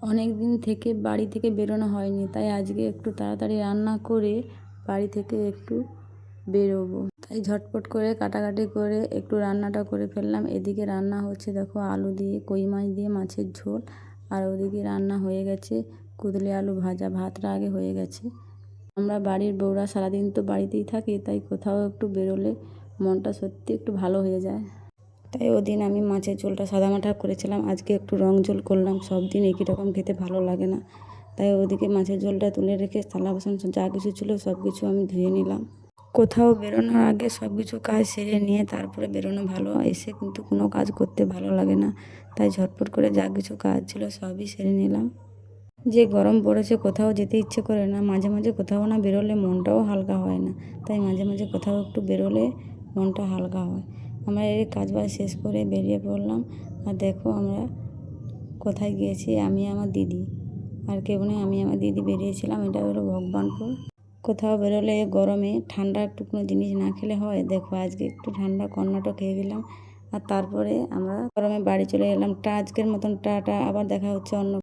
অনেক দিন থেকে বাড়ি থেকে বেরোনো হয়নি, তাই আজকে একটু তাড়াতাড়ি রান্না করে বাড়ি থেকে একটু বেরোবো। তাই ঝটপট করে কাটাকাটি করে একটু রান্নাটা করে ফেললাম। এদিকে রান্না হচ্ছে দেখো আলু দিয়ে, কই মাছ দিয়ে মাছের ঝোল। আর ওদিকে রান্না হয়ে গেছে কুদলি আলু ভাজা। ভাতটা আগে হয়ে গেছে। আমরা বাড়ির বউরা সারাদিন তো বাড়িতেই থাকি, তাই কোথাও একটু বেরোলে মনটা সত্যি একটু ভালো হয়ে যায়। তাই ওদিন আমি মাছের ঝোলটা সাদামাটা করেছিলাম, আজকে একটু রং ঝোল করলাম। সব দিন একই রকম খেতে ভালো লাগে না, তাই ওদিকে মাছের ঝোলটা তুলে রেখে থালা বাসন যা কিছু ছিল সব কিছু আমি ধুয়ে নিলাম। কোথাও বেরোনোর আগে সব কিছু কাজ সেরে নিয়ে তারপরে বেরোনো ভালো। এসে কিন্তু কোনো কাজ করতে ভালো লাগে না, তাই ঝটপট করে যা কিছু কাজ ছিল সবই সেরে নিলাম। যে গরম পড়েছে কোথাও যেতে ইচ্ছে করে না, মাঝে মাঝে কোথাও না বেরোলে মনটাও হালকা হয় না, তাই মাঝে মাঝে কোথাও একটু বেরোলে মনটা হালকা হয়। আমরা এই কাজবাজ শেষ করে বেরিয়ে পড়লাম। আর দেখো আমরা কোথায় গিয়েছি, আমি আমার দিদি, আর কেউ নেই, আমি আমার দিদি বেরিয়েছিলাম। এটা হলো ভগবানপুর। কোথাও বেরোলে গরমে ঠান্ডা একটু কোনো জিনিস না খেলে হয়। দেখো আজকে একটু ঠান্ডা কর্নেটো খেয়ে গেলাম, আর তারপরে আমরা গরমে বাড়ি চলে এলাম। আজকের মতন টাটা, আবার দেখা হচ্ছে অন্য